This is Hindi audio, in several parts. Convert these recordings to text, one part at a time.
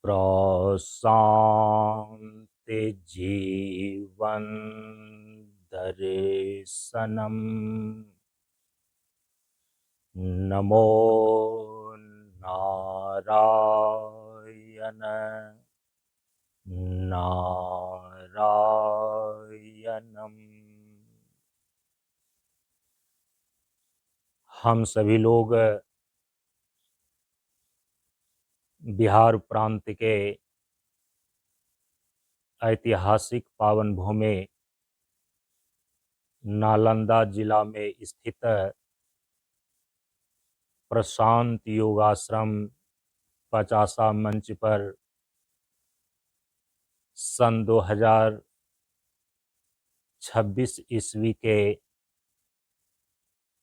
प्रशान्ति जीवन दर्शनम्। नमो नारायण नारायणम्। हम सभी लोग बिहार प्रांत के ऐतिहासिक पावन भूमि नालंदा जिला में स्थित प्रशांत योगाश्रम पचासा मंच पर सन 2026 ईस्वी के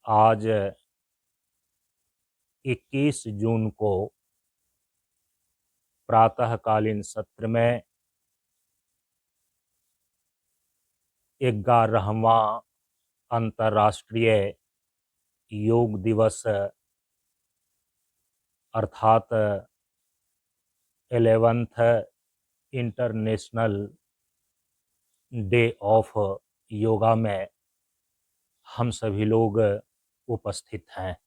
आज 21 जून को प्रातःकालीन सत्र में 11वां अंतर्राष्ट्रीय योग दिवस अर्थात 11th international day of yoga में हम सभी लोग उपस्थित हैं।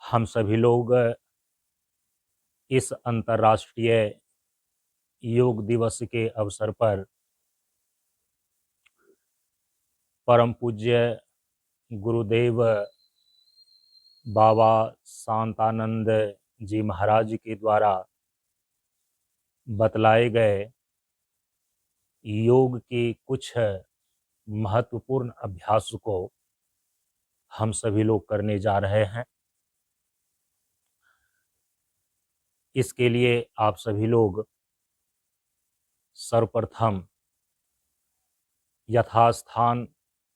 हम सभी लोग इस अंतर्राष्ट्रीय योग दिवस के अवसर पर परम पूज्य गुरुदेव बाबा शांतानंद जी महाराज के द्वारा बतलाए गए योग के कुछ महत्वपूर्ण अभ्यास को हम सभी लोग करने जा रहे हैं। इसके लिए आप सभी लोग सर्वप्रथम यथास्थान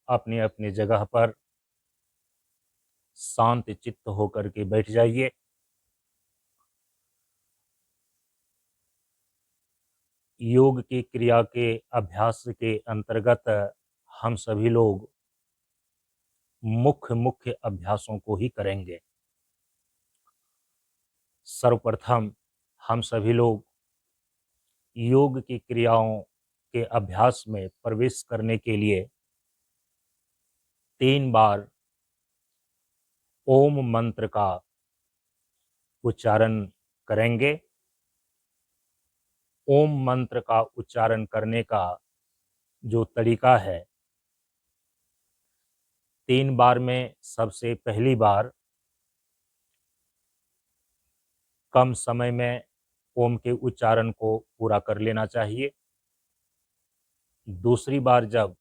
अपने अपने जगह पर शांत चित्त होकर के बैठ जाइए। योग की क्रिया के अभ्यास के अंतर्गत हम सभी लोग मुख्य अभ्यासों को ही करेंगे। सर्वप्रथम हम सभी लोग योग की क्रियाओं के अभ्यास में प्रवेश करने के लिए 3 बार ओम मंत्र का उच्चारण करेंगे। ओम मंत्र का उच्चारण करने का जो तरीका है, 3 बार में सबसे पहली बार कम समय में ओम के उच्चारण को पूरा कर लेना चाहिए। दूसरी बार जब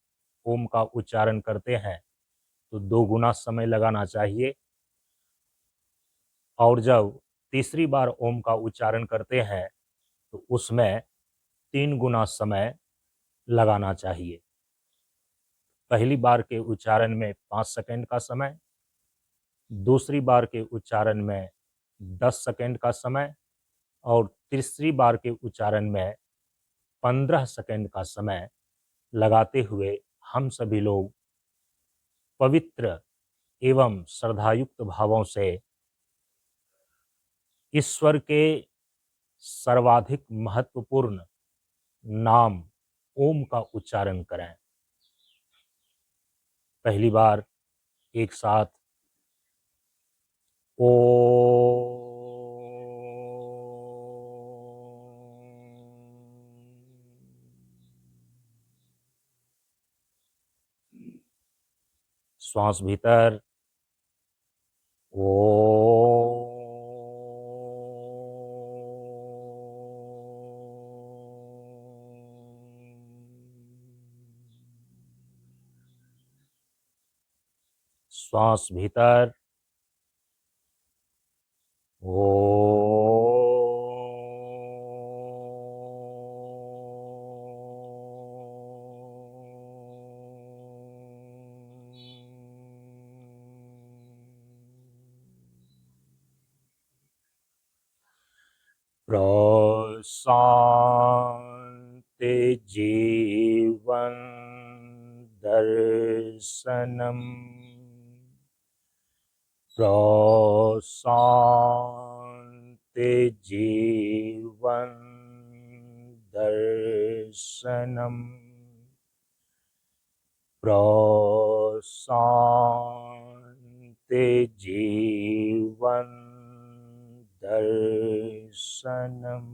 ओम का उच्चारण करते हैं तो 2 गुना समय लगाना चाहिए, और जब तीसरी बार ओम का उच्चारण करते हैं तो उसमें 3 गुना समय लगाना चाहिए। पहली बार के उच्चारण में 5 सेकंड का समय, दूसरी बार के उच्चारण में 10 सेकंड का समय और तीसरी बार के उच्चारण में 15 सेकंड का समय लगाते हुए हम सभी लोग पवित्र एवं श्रद्धायुक्त भावों से ईश्वर के सर्वाधिक महत्वपूर्ण नाम ओम का उच्चारण करें। पहली बार एक साथ ओ श्वास भीतर ओ, श्वास भीतर ओ, प्रशान्ति जीवन दर्शनम्। प्रशान्ति जीवन दर्शनम् प्रशान्ति जीवन दर्शनम्।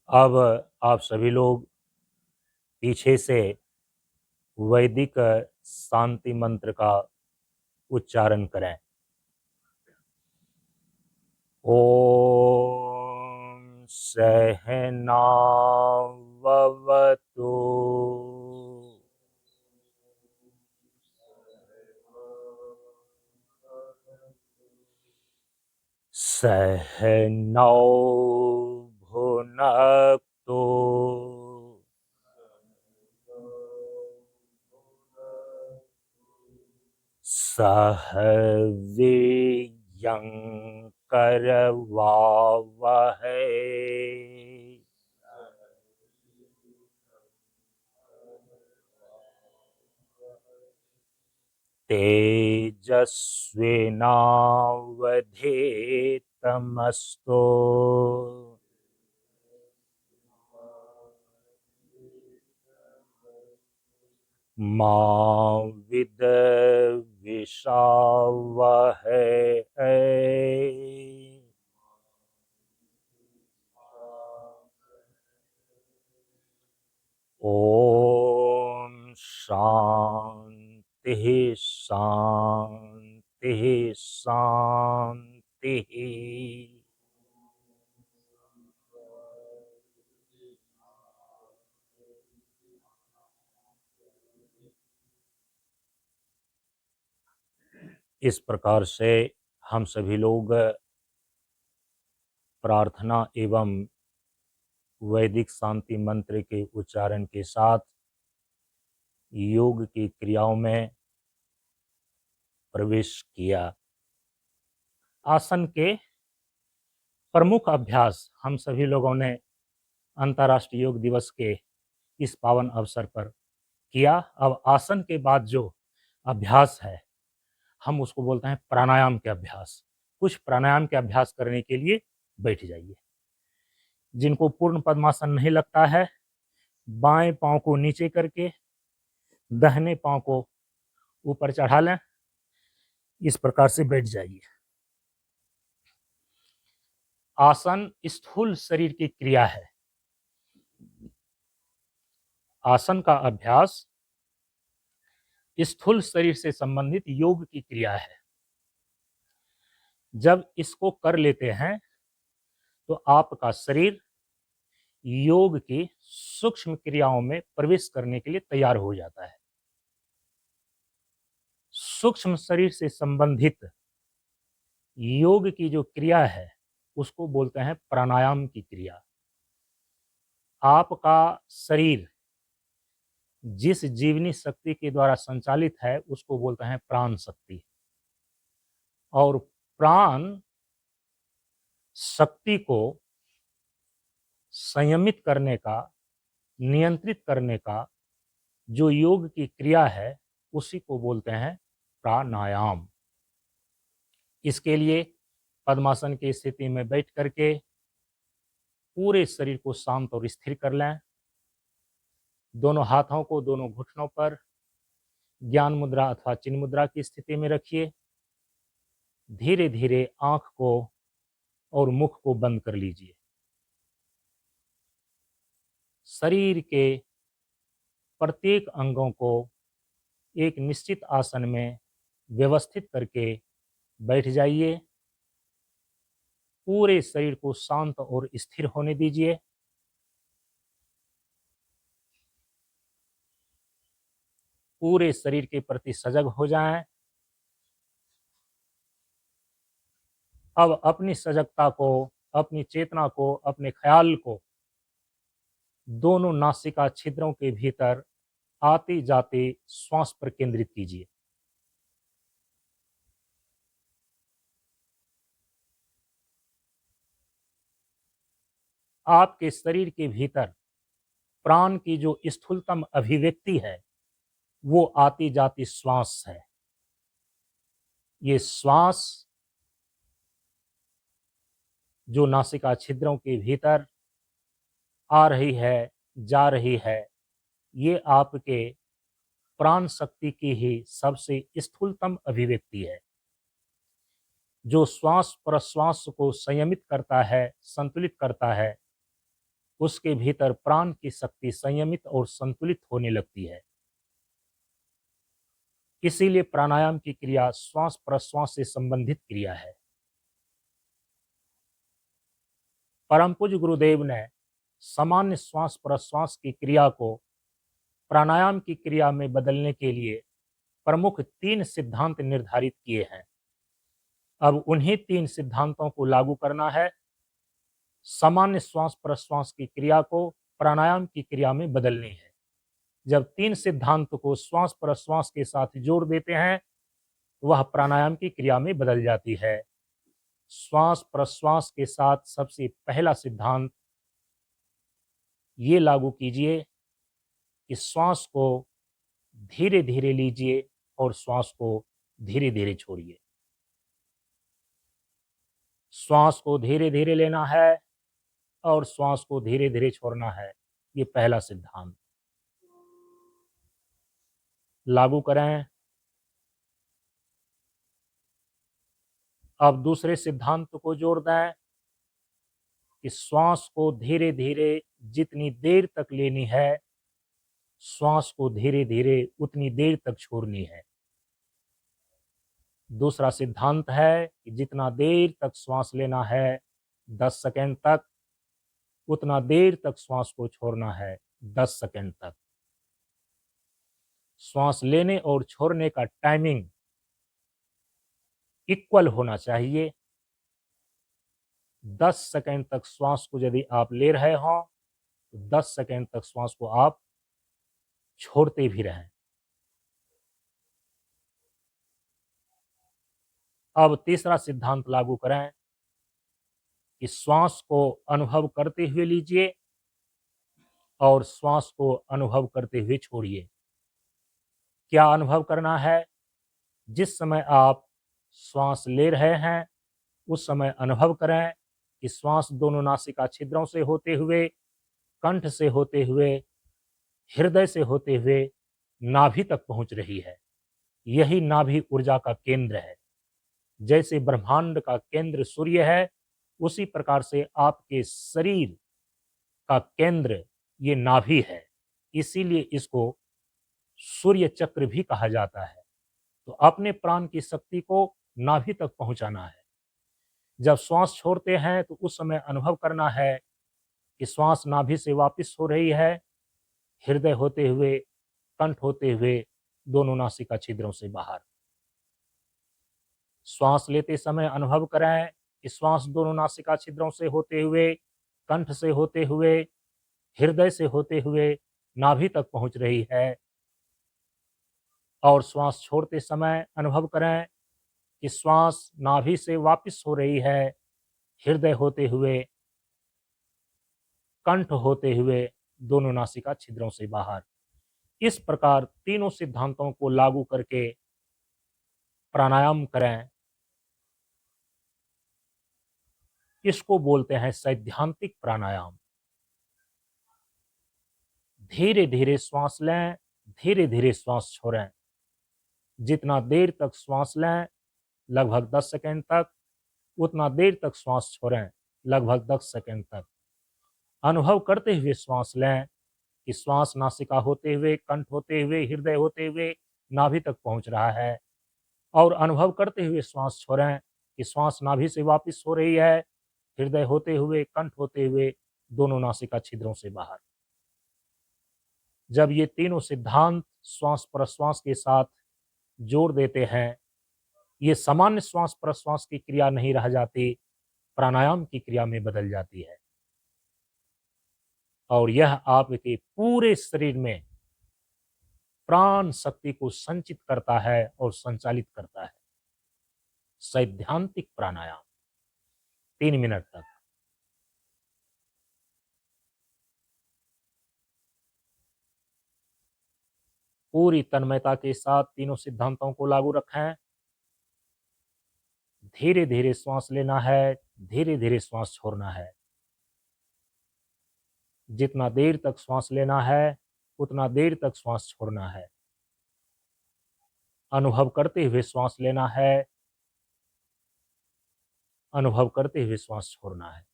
अब आप सभी लोग पीछे से वैदिक शांति मंत्र का उच्चारण करें। ओम सहनाववतु सहनौ भुनक्तु सह वीर्यङ्करवावहै तेजस्विनावधीतमस्तु मा विद्विषावहै। ओम शांति शांति शांति। इस प्रकार से हम सभी लोग प्रार्थना एवं वैदिक शांति मंत्र के उच्चारण के साथ योग की क्रियाओं में प्रवेश किया। आसन के प्रमुख अभ्यास हम सभी लोगों ने अंतर्राष्ट्रीय योग दिवस के इस पावन अवसर पर किया। अब आसन के बाद जो अभ्यास है हम उसको बोलते हैं प्राणायाम के अभ्यास। कुछ प्राणायाम के अभ्यास करने के लिए बैठ जाइए। जिनको पूर्ण पद्मासन नहीं लगता है, बाएं पांव को नीचे करके दाहिने पांव को ऊपर चढ़ा लें। इस प्रकार से बैठ जाइए। आसन स्थूल शरीर की क्रिया है। आसन का अभ्यास स्थूल शरीर से संबंधित योग की क्रिया है। जब इसको कर लेते हैं तो आपका शरीर योग की सूक्ष्म क्रियाओं में प्रवेश करने के लिए तैयार हो जाता है। सूक्ष्म शरीर से संबंधित योग की जो क्रिया है उसको बोलते हैं प्राणायाम की क्रिया। आपका शरीर जिस जीवनी शक्ति के द्वारा संचालित है उसको बोलते हैं प्राण शक्ति। और प्राण शक्ति को संयमित करने का, नियंत्रित करने का जो योग की क्रिया है उसी को बोलते हैं प्राणायाम। इसके लिए पद्मासन की स्थिति में बैठ करके पूरे शरीर को शांत और स्थिर कर लें। दोनों हाथों को दोनों घुटनों पर ज्ञान मुद्रा अथवा चिन्ह मुद्रा की स्थिति में रखिए। धीरे धीरे आंख को और मुख को बंद कर लीजिए। शरीर के प्रत्येक अंगों को एक निश्चित आसन में व्यवस्थित करके बैठ जाइए। पूरे शरीर को शांत और स्थिर होने दीजिए। पूरे शरीर के प्रति सजग हो जाएं। अब अपनी सजगता को, अपनी चेतना को, अपने ख्याल को दोनों नासिका छिद्रों के भीतर आते जाते श्वास पर केंद्रित कीजिए। आपके शरीर के भीतर प्राण की जो स्थूलतम अभिव्यक्ति है वो आती जाती श्वास है। ये श्वास जो नासिका छिद्रों के भीतर आ रही है, जा रही है, ये आपके प्राण शक्ति की ही सबसे स्थूलतम अभिव्यक्ति है। जो श्वास प्रश्वास को संयमित करता है, संतुलित करता है, उसके भीतर प्राण की शक्ति संयमित और संतुलित होने लगती है। इसीलिए प्राणायाम की क्रिया श्वास प्रश्वास से संबंधित क्रिया है। परम पूज्य गुरुदेव ने सामान्य श्वास प्रश्वास की क्रिया को प्राणायाम की क्रिया में बदलने के लिए प्रमुख 3 सिद्धांत निर्धारित किए हैं। अब उन्हीं 3 सिद्धांतों को लागू करना है। सामान्य श्वास प्रश्वास की क्रिया को प्राणायाम की क्रिया में बदलनी है। जब 3 सिद्धांत को श्वास प्रश्वास के साथ जोड़ देते हैं, वह प्राणायाम की क्रिया में बदल जाती है। श्वास प्रश्वास के साथ सबसे पहला सिद्धांत ये लागू कीजिए कि श्वास को धीरे धीरे लीजिए और श्वास को धीरे धीरे छोड़िए। श्वास को धीरे धीरे लेना है और श्वास को धीरे धीरे छोड़ना है। ये पहला सिद्धांत लागू करें। अब दूसरे सिद्धांत को जोड़ दें कि श्वास को धीरे धीरे जितनी देर तक लेनी है, श्वास को धीरे धीरे उतनी देर तक छोड़नी है। दूसरा सिद्धांत है कि जितना देर तक श्वास लेना है 10 सेकंड तक, उतना देर तक श्वास को छोड़ना है 10 सेकंड तक। श्वास लेने और छोड़ने का टाइमिंग इक्वल होना चाहिए। 10 सेकंड तक श्वास को यदि आप ले रहे हो तो 10 सेकंड तक श्वास को आप छोड़ते भी रहें। अब तीसरा सिद्धांत लागू करें कि श्वास को अनुभव करते हुए लीजिए और श्वास को अनुभव करते हुए छोड़िए। क्या अनुभव करना है? जिस समय आप श्वास ले रहे हैं उस समय अनुभव करें कि श्वास दोनों नासिका छिद्रों से होते हुए, कंठ से होते हुए, हृदय से होते हुए नाभि तक पहुंच रही है। यही नाभि ऊर्जा का केंद्र है। जैसे ब्रह्मांड का केंद्र सूर्य है, उसी प्रकार से आपके शरीर का केंद्र ये नाभि है। इसीलिए इसको सूर्य चक्र भी कहा जाता है। तो अपने प्राण की शक्ति को नाभि तक पहुंचाना है। जब श्वास छोड़ते हैं तो उस समय अनुभव करना है कि श्वास नाभि से वापस हो रही है, हृदय होते हुए, कंठ होते हुए, दोनों नासिका छिद्रों से बाहर। श्वास लेते समय अनुभव करें कि श्वास दोनों नासिका छिद्रों से होते हुए, कंठ से होते हुए, हृदय से होते हुए नाभि तक पहुंच रही है। और श्वास छोड़ते समय अनुभव करें कि श्वास नाभि से वापस हो रही है, हृदय होते हुए, कंठ होते हुए, दोनों नासिका छिद्रों से बाहर। इस प्रकार तीनों सिद्धांतों को लागू करके प्राणायाम करें। इसको बोलते हैं सैद्धांतिक प्राणायाम। धीरे धीरे श्वास लें, धीरे धीरे श्वास छोड़ें। जितना देर तक श्वास लें लगभग 10 सेकंड तक, उतना देर तक श्वास छोड़ें लगभग 10 सेकंड तक। अनुभव करते हुए श्वास लें कि श्वास नासिका होते हुए, कंठ होते हुए, हृदय होते हुए नाभि तक पहुंच रहा है। और अनुभव करते हुए श्वास छोड़ें कि श्वास नाभि से वापस हो रही है, हृदय होते हुए, कंठ होते हुए, दोनों नासिका छिद्रों से बाहर। जब ये तीनों सिद्धांत श्वास प्रश्वास के साथ जोड़ देते हैं, ये सामान्य श्वास प्रश्वास की क्रिया नहीं रह जाती, प्राणायाम की क्रिया में बदल जाती है। और यह आपके पूरे शरीर में प्राण शक्ति को संचित करता है और संचालित करता है। सैद्धांतिक प्राणायाम 3 मिनट तक। पूरी तन्मयता के साथ तीनों सिद्धांतों को लागू रखें। धीरे धीरे श्वास लेना है, धीरे धीरे श्वास छोड़ना है। जितना देर तक श्वास लेना है उतना देर तक श्वास छोड़ना है। अनुभव करते हुए श्वास लेना है, अनुभव करते हुए श्वास छोड़ना है।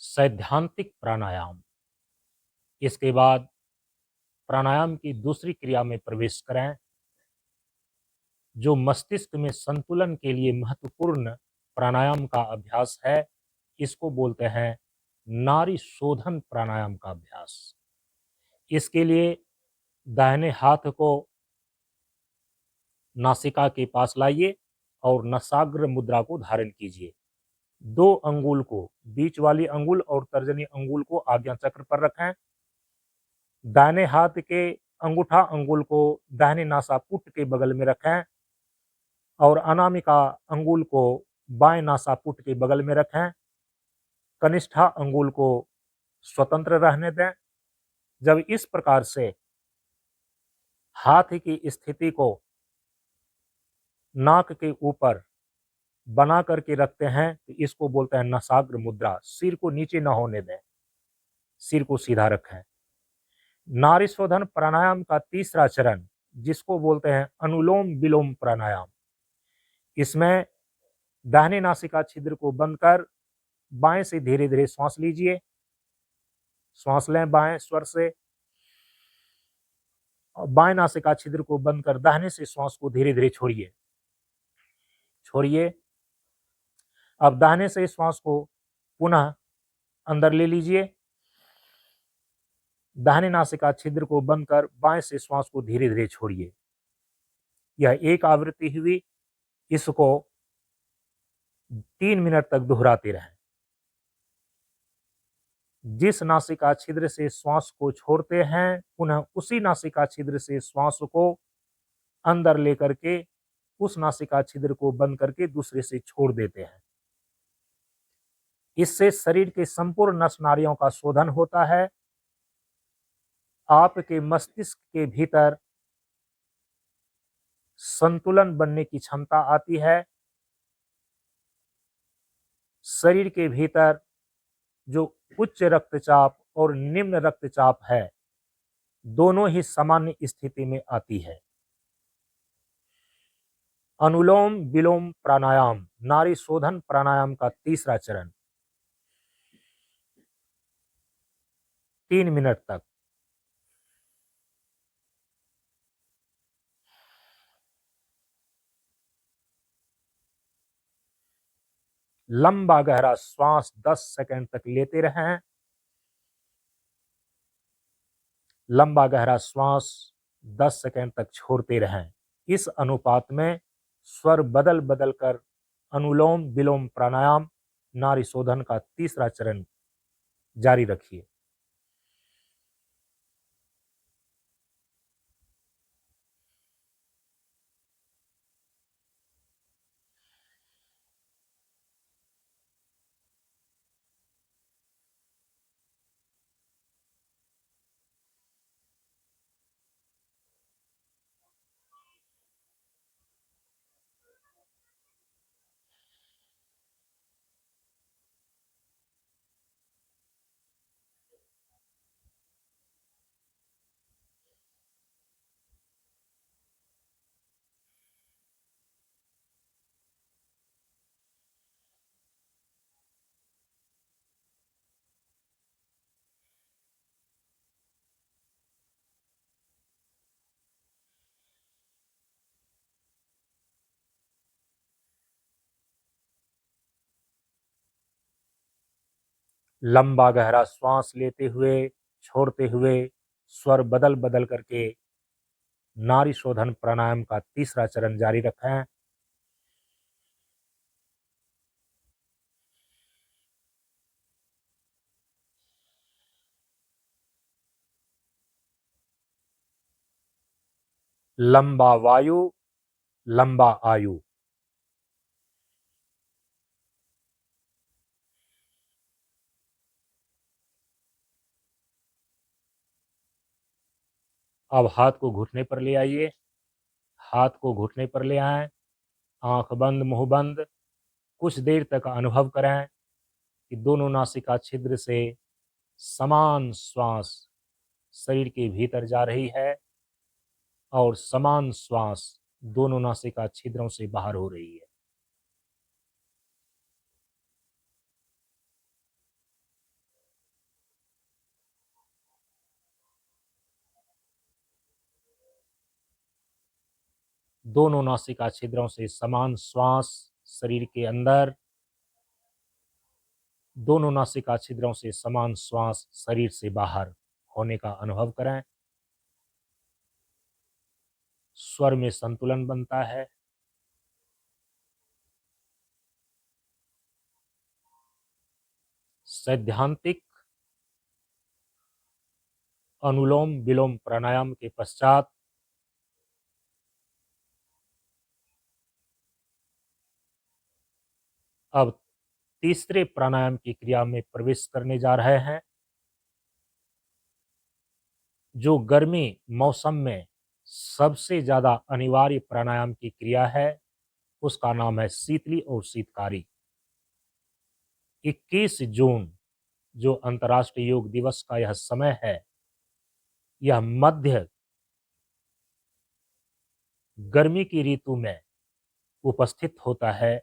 सैद्धांतिक प्राणायाम। इसके बाद प्राणायाम की दूसरी क्रिया में प्रवेश करें, जो मस्तिष्क में संतुलन के लिए महत्वपूर्ण प्राणायाम का अभ्यास है। इसको बोलते हैं नाड़ी शोधन प्राणायाम का अभ्यास। इसके लिए दाहिने हाथ को नासिका के पास लाइए और नसाग्र मुद्रा को धारण कीजिए। दो अंगुल को, बीच वाली अंगुल और तर्जनी अंगुल को आज्ञा चक्र पर रखें। दाहिने हाथ के अंगूठा अंगुल को दाहिने नासापुट के बगल में रखें और अनामिका अंगुल को बाएं नासापुट के बगल में रखें। कनिष्ठा अंगुल को स्वतंत्र रहने दें। जब इस प्रकार से हाथ की स्थिति को नाक के ऊपर बना करके रखते हैं तो इसको बोलते हैं नसाग्र मुद्रा। सिर को नीचे न होने दें, सिर को सीधा रखें। नाड़ी शोधन प्राणायाम का तीसरा चरण, जिसको बोलते हैं अनुलोम विलोम प्राणायाम। इसमें दाहिने नासिका छिद्र को बंद कर बाएं से धीरे धीरे श्वास लीजिए। श्वास लें बाएं स्वर से, और बाएं नासिका छिद्र को बंद कर दाहिने से श्वास को धीरे धीरे छोड़िए। छोड़िए। अब दाहिने से श्वास को पुनः अंदर ले लीजिए। दाहिने नासिका छिद्र को बंद कर बाएं से श्वास को धीरे धीरे छोड़िए। यह एक आवृत्ति हुई। इसको 3 मिनट तक दोहराते रहें। जिस नासिका छिद्र से श्वास को छोड़ते हैं पुनः उसी नासिका छिद्र से श्वास को अंदर लेकर के उस नासिका छिद्र को बंद करके दूसरे से छोड़ देते हैं। इससे शरीर के संपूर्ण नस नाड़ियों का शोधन होता है। आपके मस्तिष्क के भीतर संतुलन बनने की क्षमता आती है। शरीर के भीतर जो उच्च रक्तचाप और निम्न रक्तचाप है, दोनों ही सामान्य स्थिति में आती है। अनुलोम विलोम प्राणायाम, नाड़ी शोधन प्राणायाम का तीसरा चरण, 3 मिनट तक। लंबा गहरा श्वास 10 सेकंड तक लेते रहें। लंबा गहरा श्वास 10 सेकंड तक छोड़ते रहें। इस अनुपात में स्वर बदल बदल कर अनुलोम विलोम प्राणायाम नाड़ी शोधन का तीसरा चरण जारी रखिए। लंबा गहरा श्वास लेते हुए, छोड़ते हुए स्वर बदल बदल करके नाड़ी शोधन प्राणायाम का तीसरा चरण जारी रखें। लंबा वायु, लंबा आयु। अब हाथ को घुटने पर ले आइए, हाथ को घुटने पर ले आएं, आंख बंद, मुंह बंद। कुछ देर तक अनुभव करें कि दोनों नासिका छिद्र से समान श्वास शरीर के भीतर जा रही है और समान श्वास दोनों नासिका छिद्रों से बाहर हो रही है। दोनों नासिका छिद्रों से समान श्वास शरीर के अंदर, दोनों नासिका छिद्रों से समान श्वास शरीर से बाहर होने का अनुभव करें। स्वर में संतुलन बनता है। सैद्धांतिक अनुलोम विलोम प्राणायाम के पश्चात अब तीसरे प्राणायाम की क्रिया में प्रवेश करने जा रहे हैं, जो गर्मी मौसम में सबसे ज्यादा अनिवार्य प्राणायाम की क्रिया है। उसका नाम है शीतली और शीतकारी। 21 जून जो अंतर्राष्ट्रीय योग दिवस का यह समय है, यह मध्य गर्मी की ऋतु में उपस्थित होता है।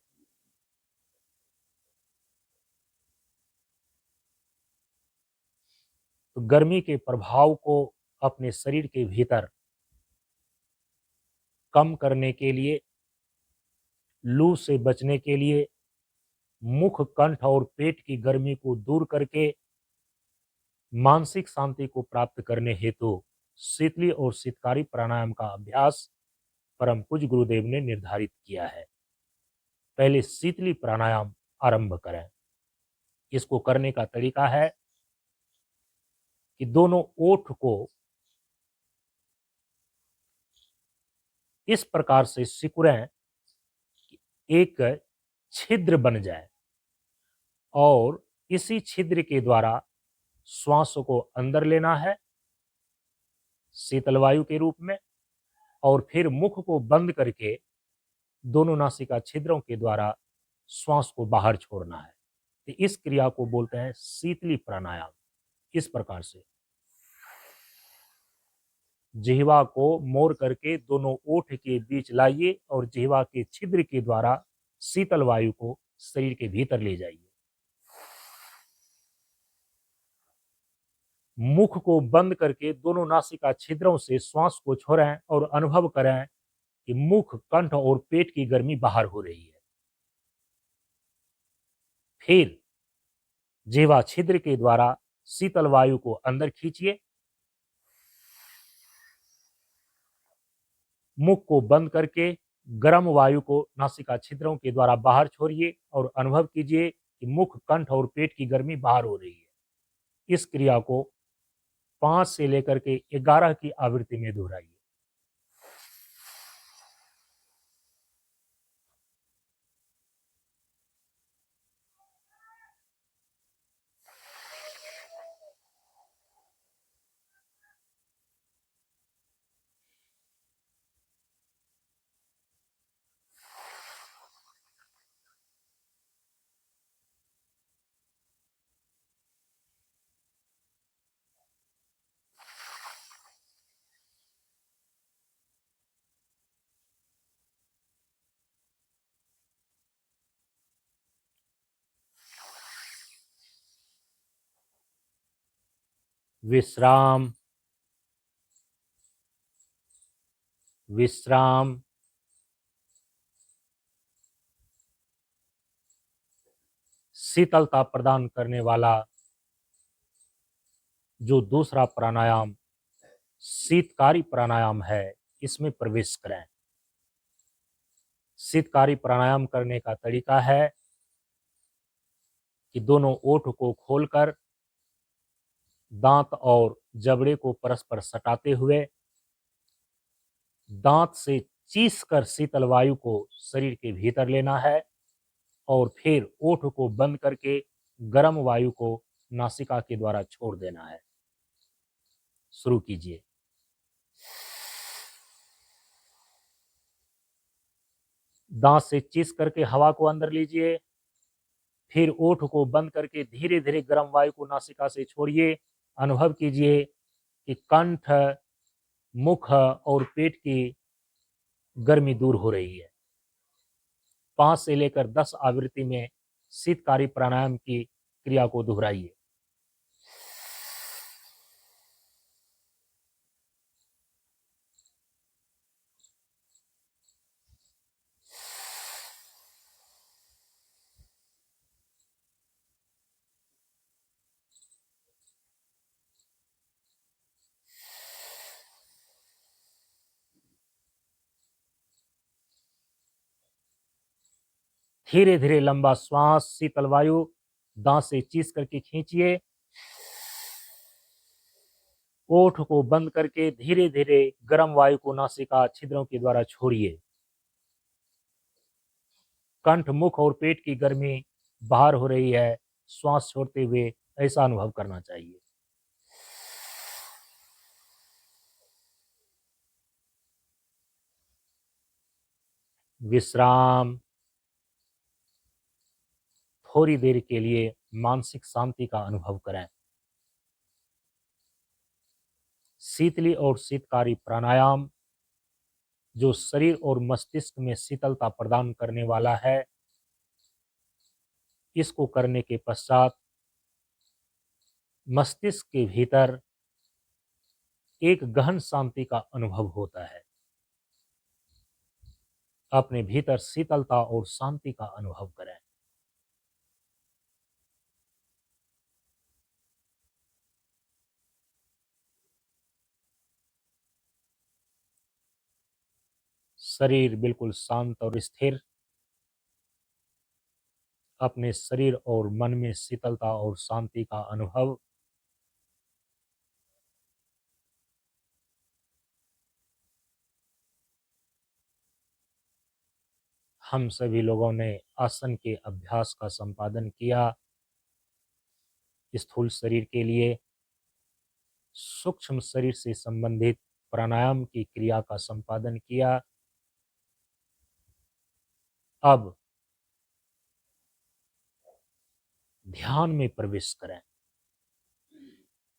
तो गर्मी के प्रभाव को अपने शरीर के भीतर कम करने के लिए, लू से बचने के लिए, मुख, कंठ और पेट की गर्मी को दूर करके मानसिक शांति को प्राप्त करने हेतु शीतली और शीतकारी प्राणायाम का अभ्यास परम पूज्य गुरुदेव ने निर्धारित किया है। पहले शीतली प्राणायाम आरंभ करें। इसको करने का तरीका है कि दोनों ओठ को इस प्रकार से सिकुड़ें कि एक छिद्र बन जाए और इसी छिद्र के द्वारा श्वास को अंदर लेना है शीतल वायु के रूप में, और फिर मुख को बंद करके दोनों नासिका छिद्रों के द्वारा श्वास को बाहर छोड़ना है। तो इस क्रिया को बोलते हैं शीतली प्राणायाम। इस प्रकार से जिह्वा को मोड़ करके दोनों ओठ के बीच लाइए और जिह्वा के छिद्र के द्वारा शीतल वायु को शरीर के भीतर ले जाइए। मुख को बंद करके दोनों नासिका छिद्रों से श्वास को छोड़ें और अनुभव करें कि मुख, कंठ और पेट की गर्मी बाहर हो रही है। फिर जिह्वा छिद्र के द्वारा शीतल वायु को अंदर खींचिए, मुख को बंद करके गर्म वायु को नासिका छिद्रों के द्वारा बाहर छोड़िए और अनुभव कीजिए कि मुख, कंठ और पेट की गर्मी बाहर हो रही है। इस क्रिया को 5 से लेकर के 11 की आवृत्ति में दोहराइए। विश्राम, विश्राम। शीतलता प्रदान करने वाला जो दूसरा प्राणायाम शीतकारी प्राणायाम है, इसमें प्रवेश करें। शीतकारी प्राणायाम करने का तरीका है कि दोनों ओठ को खोलकर दांत और जबड़े को परस्पर सटाते हुए दांत से चीस कर शीतल वायु को शरीर के भीतर लेना है और फिर ओठ को बंद करके गर्म वायु को नासिका के द्वारा छोड़ देना है। शुरू कीजिए। दांत से चीस करके हवा को अंदर लीजिए, फिर ओठ को बंद करके धीरे धीरे गर्म वायु को नासिका से छोड़िए। अनुभव कीजिए कि कंठ, मुख और पेट की गर्मी दूर हो रही है। 5 से लेकर 10 आवृत्ति में शीतकारी प्राणायाम की क्रिया को दोहराइए। धीरे धीरे लंबा श्वास, शीतल वायु दांत से चीस करके खींचिए। ओठ को बंद करके धीरे धीरे गर्म वायु को नासिका छिद्रों के द्वारा छोड़िए। कंठ, मुख और पेट की गर्मी बाहर हो रही है, श्वास छोड़ते हुए ऐसा अनुभव करना चाहिए। विश्राम। थोड़ी देर के लिए मानसिक शांति का अनुभव करें। शीतली और शीतकारी प्राणायाम जो शरीर और मस्तिष्क में शीतलता प्रदान करने वाला है, इसको करने के पश्चात मस्तिष्क के भीतर एक गहन शांति का अनुभव होता है। अपने भीतर शीतलता और शांति का अनुभव करें। शरीर बिल्कुल शांत और स्थिर। अपने शरीर और मन में शीतलता और शांति का अनुभव। हम सभी लोगों ने आसन के अभ्यास का संपादन किया। स्थूल शरीर के लिए सूक्ष्म शरीर से संबंधित प्राणायाम की क्रिया का संपादन किया। अब ध्यान में प्रवेश करें।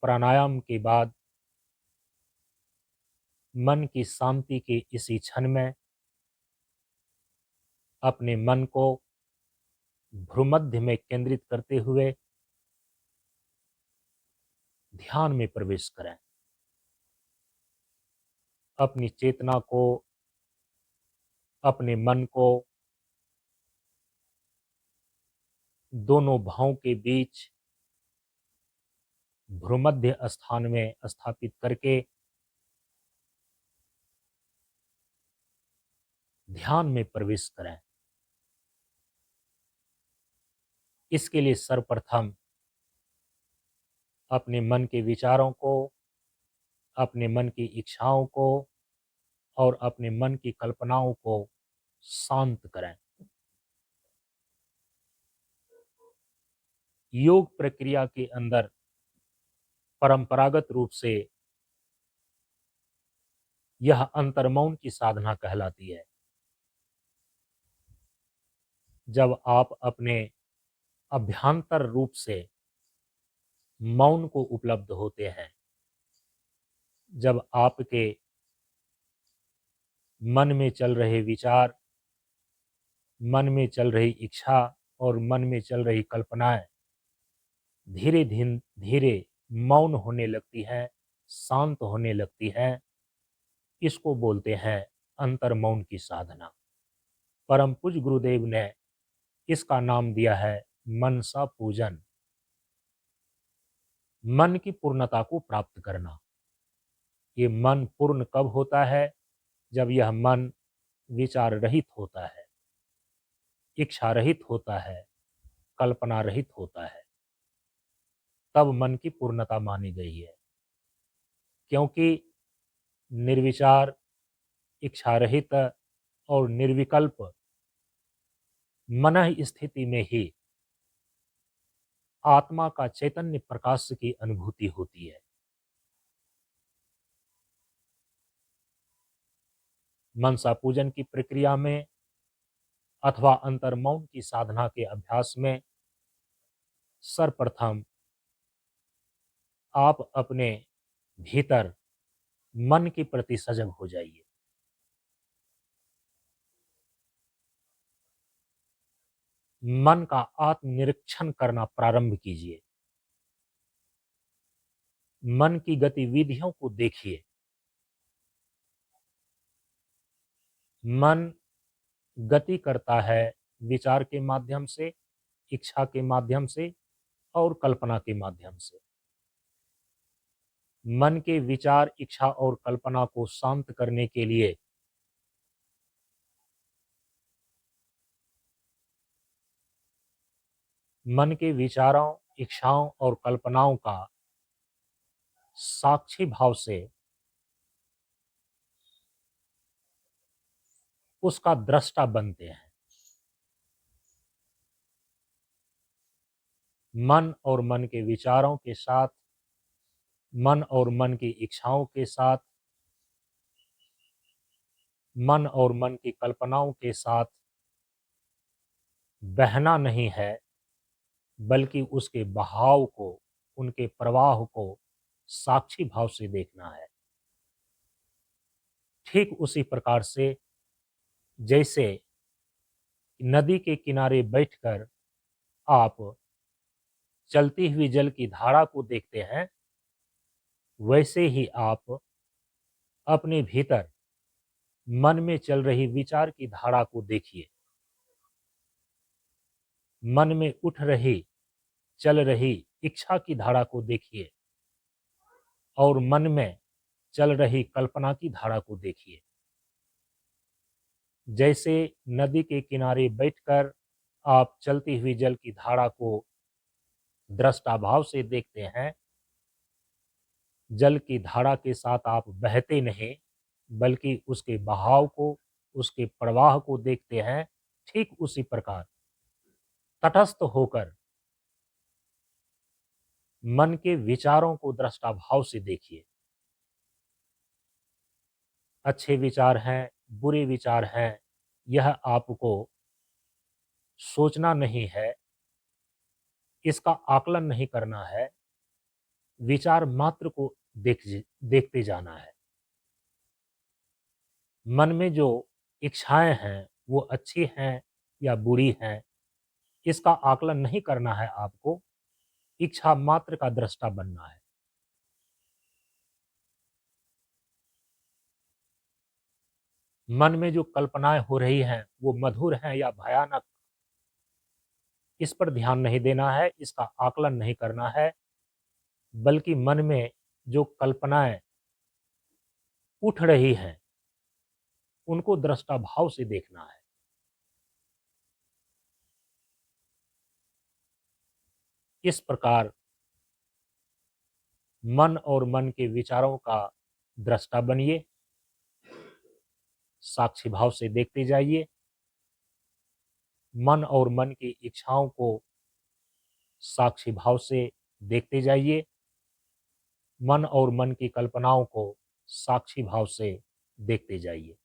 प्राणायाम के बाद मन की शांति के इसी क्षण में अपने मन को भ्रूमध्य में केंद्रित करते हुए ध्यान में प्रवेश करें। अपनी चेतना को, अपने मन को दोनों भावों के बीच भ्रूमध्य स्थान में स्थापित करके ध्यान में प्रवेश करें। इसके लिए सर्वप्रथम अपने मन के विचारों को, अपने मन की इच्छाओं को और अपने मन की कल्पनाओं को शांत करें। योग प्रक्रिया के अंदर परंपरागत रूप से यह अंतर्मौन की साधना कहलाती है। जब आप अपने अभ्यांतर रूप से मौन को उपलब्ध होते हैं, जब आपके मन में चल रहे विचार, मन में चल रही इच्छा और मन में चल रही कल्पनाएं धीरे धीरे मौन होने लगती है, शांत होने लगती है, इसको बोलते हैं अंतर्मौन की साधना। परम पूज्य गुरुदेव ने इसका नाम दिया है मनसा पूजन। मन की पूर्णता को प्राप्त करना। ये मन पूर्ण कब होता है? जब यह मन विचार रहित होता है, इच्छा रहित होता है, कल्पना रहित होता है, तब मन की पूर्णता मानी गई है। क्योंकि निर्विचार, इच्छा रहित और निर्विकल्प मनः स्थिति में ही आत्मा का चैतन्य प्रकाश की अनुभूति होती है। मनसा पूजन की प्रक्रिया में अथवा अंतर्मौन की साधना के अभ्यास में सर्वप्रथम आप अपने भीतर मन के प्रति सजग हो जाइए। मन का आत्मनिरीक्षण करना प्रारंभ कीजिए। मन की गतिविधियों को देखिए। मन गति करता है विचार के माध्यम से, इच्छा के माध्यम से और कल्पना के माध्यम से। मन के विचार, इच्छा और कल्पना को शांत करने के लिए मन के विचारों, इच्छाओं और कल्पनाओं का साक्षी भाव से उसका दृष्टा बनते हैं। मन और मन के विचारों के साथ, मन और मन की इच्छाओं के साथ, मन और मन की कल्पनाओं के साथ बहना नहीं है, बल्कि उसके बहाव को, उनके प्रवाह को साक्षी भाव से देखना है। ठीक उसी प्रकार से जैसे नदी के किनारे बैठकर आप चलती हुई जल की धारा को देखते हैं, वैसे ही आप अपने भीतर मन में चल रही विचार की धारा को देखिए। मन में उठ रही, चल रही इच्छा की धारा को देखिए और मन में चल रही कल्पना की धारा को देखिए। जैसे नदी के किनारे बैठकर आप चलती हुई जल की धारा को दृष्टाभाव से देखते हैं, जल की धारा के साथ आप बहते नहीं, बल्कि उसके बहाव को, उसके प्रवाह को देखते हैं। ठीक उसी प्रकार तटस्थ होकर मन के विचारों को दृष्टाभाव से देखिए। अच्छे विचार हैं, बुरे विचार हैं, यह आपको सोचना नहीं है, इसका आकलन नहीं करना है, विचार मात्र को देखते जाना है। मन में जो इच्छाएं हैं वो अच्छी हैं या बुरी हैं, इसका आकलन नहीं करना है आपको, इच्छा मात्र का दृष्टा बनना है। मन में जो कल्पनाएं हो रही हैं वो मधुर हैं या भयानक, इस पर ध्यान नहीं देना है, इसका आकलन नहीं करना है, बल्कि मन में जो कल्पनाएं उठ रही हैं उनको दृष्टा भाव से देखना है। इस प्रकार मन और मन के विचारों का दृष्टा बनिए, साक्षी भाव से देखते जाइए। मन और मन की इच्छाओं को साक्षी भाव से देखते जाइए। मन और मन की कल्पनाओं को साक्षी भाव से देखते जाइए।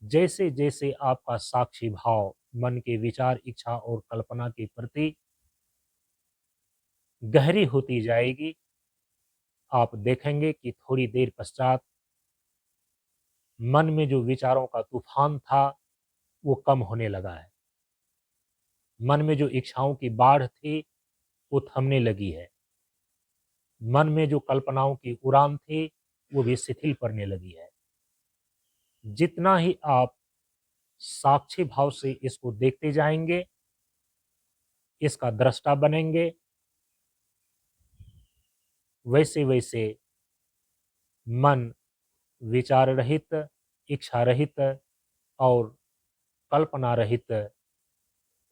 जैसे जैसे आपका साक्षी भाव मन के विचार, इच्छा और कल्पना के प्रति गहरी होती जाएगी, आप देखेंगे कि थोड़ी देर पश्चात मन में जो विचारों का तूफान था वो कम होने लगा है। मन में जो इच्छाओं की बाढ़ थी वो थमने लगी है। मन में जो कल्पनाओं की उड़ान थी वो भी शिथिल पड़ने लगी है। जितना ही आप साक्षी भाव से इसको देखते जाएंगे, इसका दृष्टा बनेंगे, वैसे वैसे मन विचार रहित, इच्छा रहित और कल्पना रहित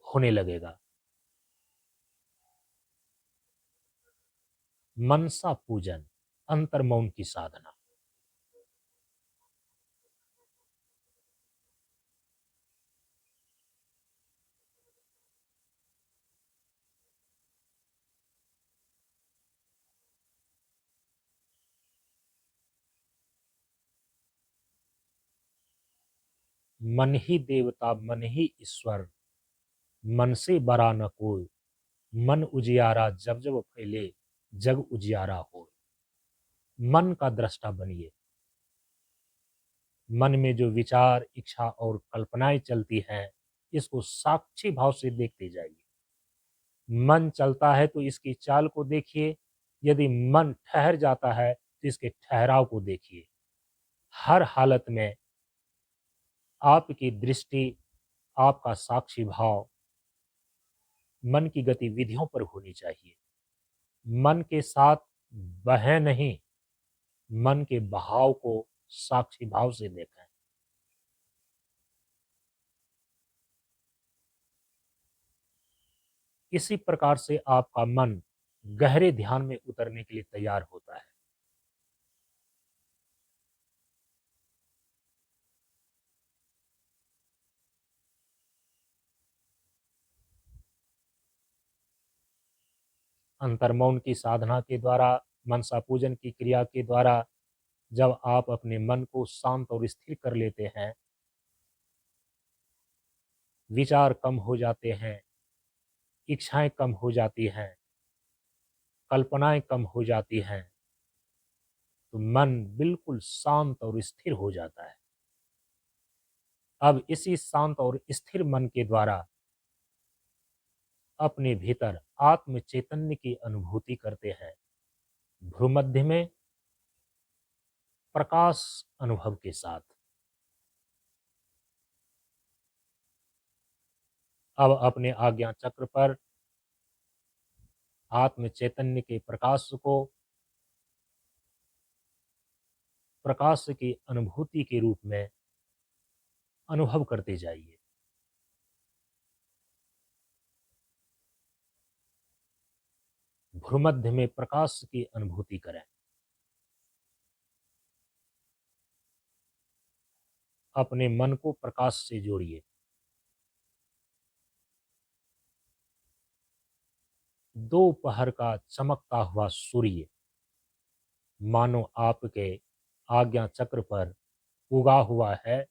होने लगेगा। मनसा पूजन, अंतर्मौन की साधना। मन ही देवता मन ही ईश्वर, मन से बड़ा न कोई, मन उजियारा जब जब फैले, जग उजियारा हो। मन का दृष्टा बनिए। मन में जो विचार, इच्छा और कल्पनाएं चलती हैं, इसको साक्षी भाव से देखते जाइए। मन चलता है तो इसकी चाल को देखिए, यदि मन ठहर जाता है तो इसके ठहराव को देखिए। हर हालत में आपकी दृष्टि, आपका साक्षी भाव मन की गतिविधियों पर होनी चाहिए। मन के साथ बहें नहीं, मन के बहाव को साक्षी भाव से देखें। इसी प्रकार से आपका मन गहरे ध्यान में उतरने के लिए तैयार होता है। अंतर्मौन की साधना के द्वारा, मनसा पूजन की क्रिया के द्वारा जब आप अपने मन को शांत और स्थिर कर लेते हैं, विचार कम हो जाते हैं, इच्छाएं कम हो जाती हैं, कल्पनाएं कम हो जाती हैं, तो मन बिल्कुल शांत और स्थिर हो जाता है। अब इसी शांत और स्थिर मन के द्वारा अपने भीतर आत्म चैतन्य की अनुभूति करते हैं। भ्रूमध्य में प्रकाश अनुभव के साथ अब अपने आज्ञा चक्र पर आत्म चैतन्य के प्रकाश को प्रकाश की अनुभूति के रूप में अनुभव करते जाइए। भ्रूमध्य में प्रकाश की अनुभूति करें। अपने मन को प्रकाश से जोड़िए। दोपहर का चमकता हुआ सूर्य मानो आपके आज्ञा चक्र पर उगा हुआ है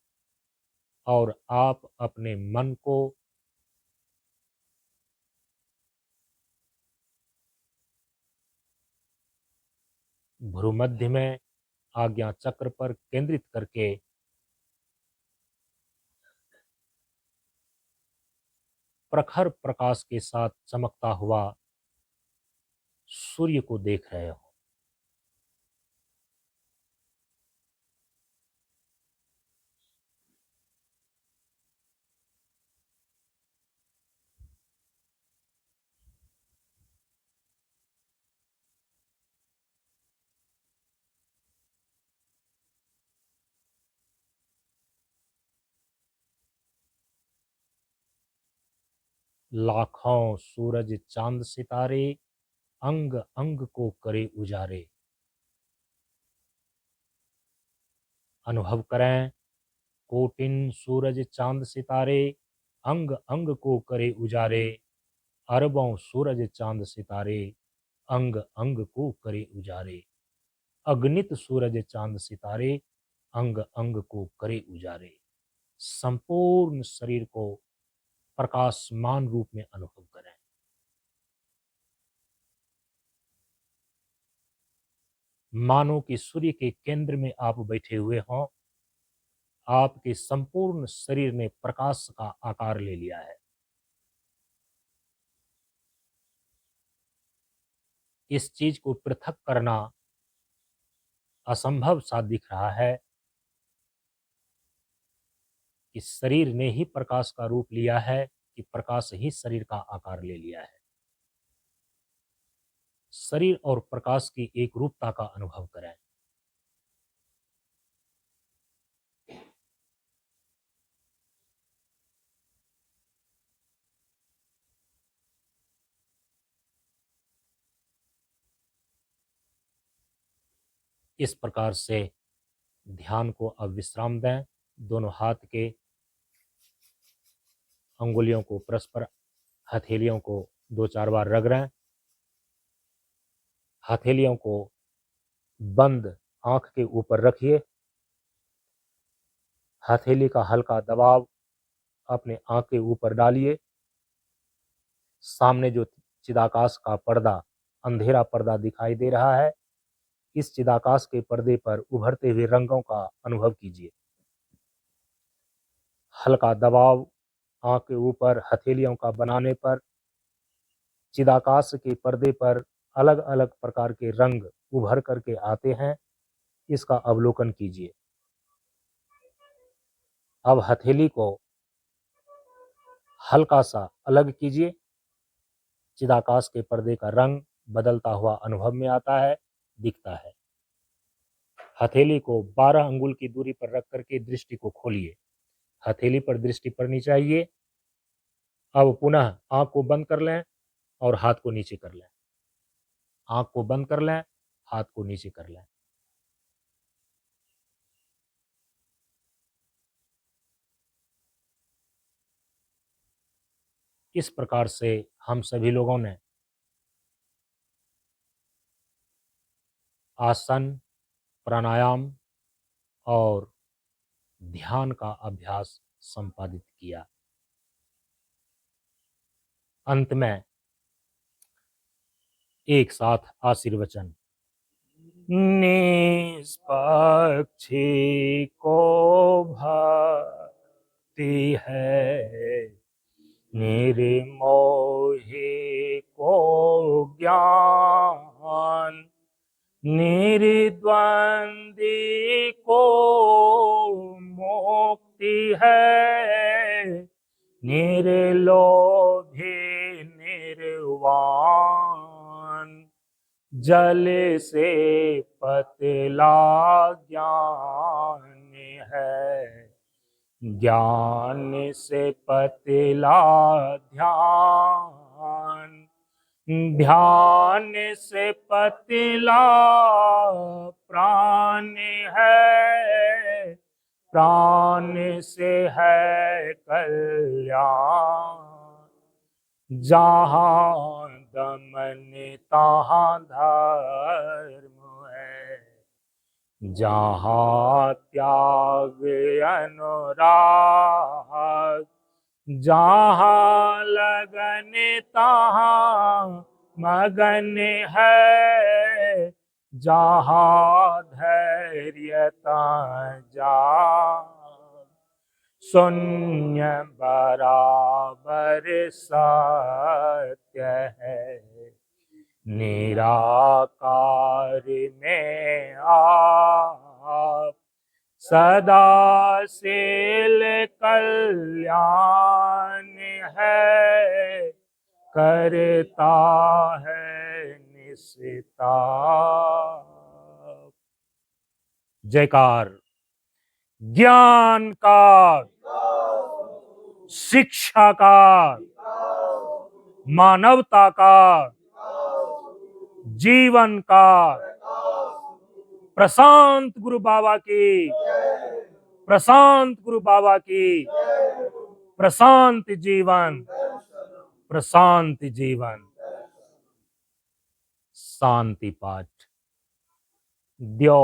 और आप अपने मन को भ्रूमध्य में आज्ञा चक्र पर केंद्रित करके प्रखर प्रकाश के साथ चमकता हुआ सूर्य को देख रहे हो। लाखों सूरज चांद सितारे अंग अंग को करे उजारे। अनुभव करें, कोटिन सूरज चांद सितारे अंग अंग को करे उजारे। अरबों सूरज चांद सितारे अंग अंग को करे उजारे। अगणित सूरज चांद सितारे अंग अंग को करे उजारे। संपूर्ण शरीर को प्रकाशमान रूप में अनुभव करें। मानो कि सूर्य के केंद्र में आप बैठे हुए हों, आपके संपूर्ण शरीर ने प्रकाश का आकार ले लिया है। इस चीज को पृथक करना असंभव सा दिख रहा है कि शरीर ने ही प्रकाश का रूप लिया है कि प्रकाश ही शरीर का आकार ले लिया है। शरीर और प्रकाश की एक रूपता का अनुभव करें। इस प्रकार से ध्यान को अब विश्राम दें। दोनों हाथ के अंगुलियों को परस्पर, हथेलियों को 2-4 बार रगड़ें। हथेलियों को बंद आंख के ऊपर रखिए। हथेली का हल्का दबाव अपने आंख के ऊपर डालिए। सामने जो चिदाकाश का पर्दा, अंधेरा पर्दा दिखाई दे रहा है, इस चिदाकाश के पर्दे पर उभरते हुए रंगों का अनुभव कीजिए। हल्का दबाव आंख के ऊपर हथेलियों का बनाने पर चिदाकाश के पर्दे पर अलग अलग प्रकार के रंग उभर करके आते हैं। इसका अवलोकन कीजिए। अब हथेली को हल्का सा अलग कीजिए। चिदाकाश के पर्दे का रंग बदलता हुआ अनुभव में आता है, दिखता है। हथेली को 12 अंगुल की दूरी पर रख करके दृष्टि को खोलिए। हथेली पर दृष्टि पड़नी चाहिए। अब पुनः आंख को बंद कर लें और हाथ को नीचे कर लें। आंख को बंद कर लें, हाथ को नीचे कर लें। इस प्रकार से हम सभी लोगों ने आसन, प्राणायाम और ध्यान का अभ्यास संपादित किया। अंत में एक साथ आशीर्वचन। निष्पक्षी को भक्ति है, निर्मोही को ज्ञान, निर्द्वंदी को मुक्ति है, निर्लोभी निर्वाण। जल से पतला ज्ञान है, ज्ञान से पतला ध्यान, ध्यान से पतला प्राण है, प्राण से है कल्याण। जहाँ दमन तहाँ धर्म है, जहाँ त्याग अनुराग, जहाँ लगन तहाँ मगन है, जहाँ धैर्य तहाँ जाग। शून्य बराबर सत्य है, निराकार में आप सदा शील कल्याण है, करता है निस्ताप। जयकार। ज्ञान का, शिक्षा का, मानवता का, जीवन का, प्रशांत गुरु बाबा की, प्रशांत गुरु बाबा की, प्रशांत जीवन, प्रशांत जीवन। शांति पाठ। द्यो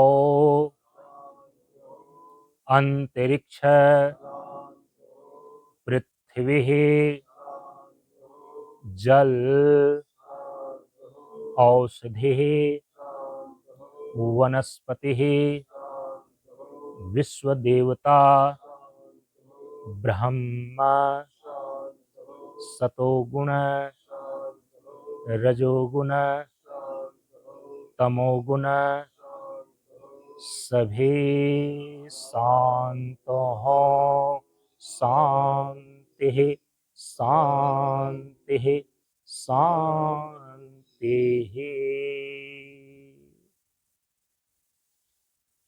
अंतरिक्ष पृथ्वी जल औषधि वनस्पति विश्वदेवता ब्रह्म सतोगुण रजोगुण तमोगुण सभी शांत हो। शांति शांति शांति।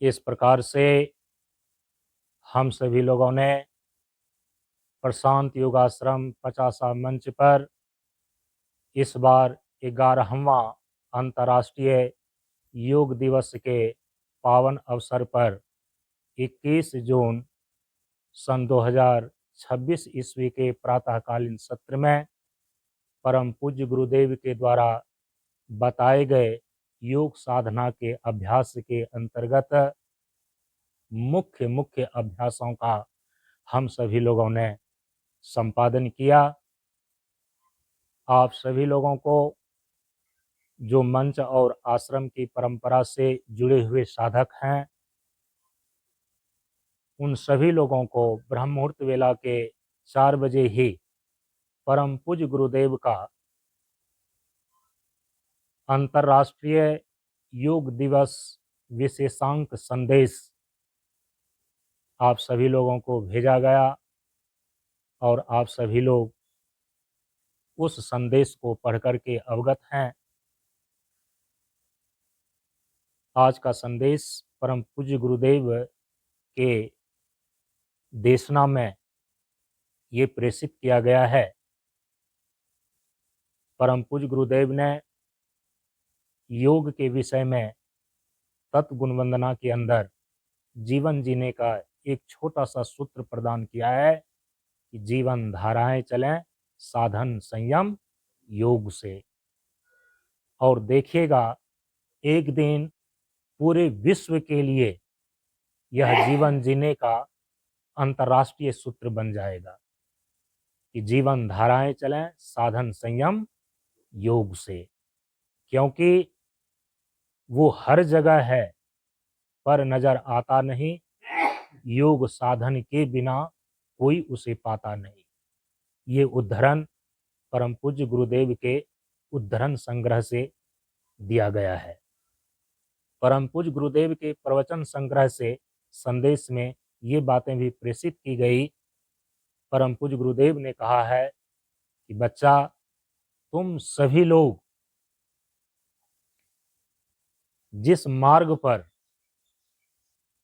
इस प्रकार से हम सभी लोगों ने प्रशांत योगाश्रम 50 मंच पर इस बार 11वां अंतर्राष्ट्रीय योग दिवस के पावन अवसर पर 21 जून सन 2026 ईस्वी के प्रातःकालीन सत्र में परम पूज्य गुरुदेव के द्वारा बताए गए योग साधना के अभ्यास के अंतर्गत मुख्य मुख्य अभ्यासों का हम सभी लोगों ने संपादन किया। आप सभी लोगों को जो मंच और आश्रम की परंपरा से जुड़े हुए साधक हैं, उन सभी लोगों को ब्रह्म मुहूर्त वेला के 4 बजे ही परम पूज्य गुरुदेव का अंतर्राष्ट्रीय योग दिवस विशेषांक संदेश आप सभी लोगों को भेजा गया और आप सभी लोग उस संदेश को पढ़ करके अवगत हैं। आज का संदेश परम पूज्य गुरुदेव के देशना में ये प्रेषित किया गया है। परम पूज्य गुरुदेव ने योग के विषय में तत्गुण वंदना के अंदर जीवन जीने का एक छोटा सा सूत्र प्रदान किया है कि जीवन धाराएं चलें साधन संयम योग से। और देखिएगा एक दिन पूरे विश्व के लिए यह जीवन जीने का अंतर्राष्ट्रीय सूत्र बन जाएगा कि जीवन धाराएं चलें साधन संयम योग से, क्योंकि वो हर जगह है पर नजर आता नहीं। योग साधन के बिना कोई उसे पाता नहीं। ये उद्धरण परम पूज्य गुरुदेव के उद्धरण संग्रह से दिया गया है। परम पूज्य गुरुदेव के प्रवचन संग्रह से संदेश में ये बातें भी प्रेषित की गई। परम पूज्य गुरुदेव ने कहा है कि बच्चा, तुम सभी लोग जिस मार्ग पर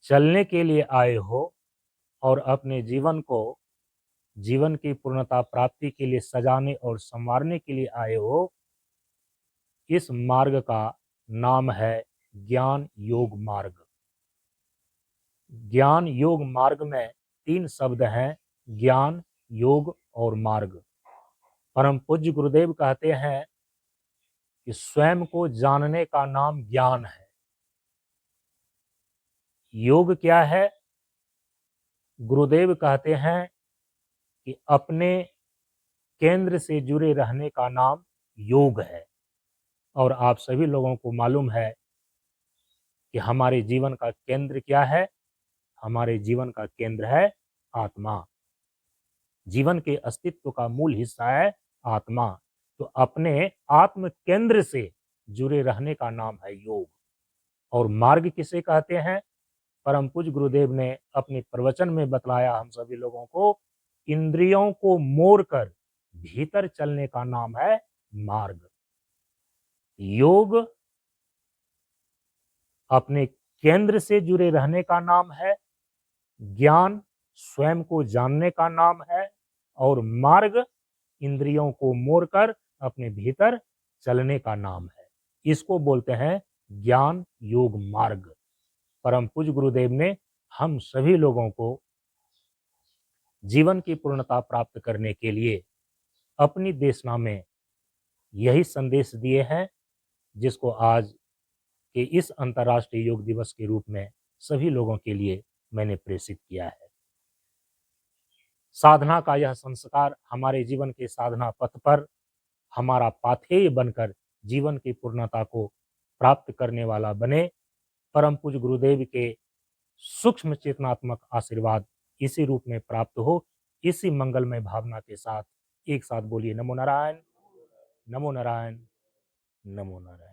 चलने के लिए आए हो और अपने जीवन को जीवन की पूर्णता प्राप्ति के लिए सजाने और संवारने के लिए आए हो, इस मार्ग का नाम है ज्ञान योग मार्ग। ज्ञान योग मार्ग में 3 शब्द हैं, ज्ञान योग और मार्ग। परम पूज्य गुरुदेव कहते हैं कि स्वयं को जानने का नाम ज्ञान है। योग क्या है? गुरुदेव कहते हैं कि अपने केंद्र से जुड़े रहने का नाम योग है। और आप सभी लोगों को मालूम है कि हमारे जीवन का केंद्र क्या है? हमारे जीवन का केंद्र है आत्मा। जीवन के अस्तित्व का मूल हिस्सा है आत्मा। तो अपने आत्म केंद्र से जुड़े रहने का नाम है योग। और मार्ग किसे कहते हैं? परम पूज्य गुरुदेव ने अपने प्रवचन में बतलाया हम सभी लोगों को, इंद्रियों को मोड़कर भीतर चलने का नाम है मार्ग। योग अपने केंद्र से जुड़े रहने का नाम है, ज्ञान स्वयं को जानने का नाम है, और मार्ग इंद्रियों को मोड़कर अपने भीतर चलने का नाम है। इसको बोलते हैं ज्ञान योग मार्ग। परम पूज्य गुरुदेव ने हम सभी लोगों को जीवन की पूर्णता प्राप्त करने के लिए अपनी देशना में यही संदेश दिए हैं, जिसको आज के इस अंतर्राष्ट्रीय योग दिवस के रूप में सभी लोगों के लिए मैंने प्रेषित किया है। साधना का यह संस्कार हमारे जीवन के साधना पथ पर हमारा पाथेय बनकर जीवन की पूर्णता को प्राप्त करने वाला बने। परम पूज्य गुरुदेव के सूक्ष्म चेतनात्मक आशीर्वाद इसी रूप में प्राप्त हो। इसी मंगलमय भावना के साथ एक साथ बोलिए नमो नारायण, नमो नारायण, नमो नारायण।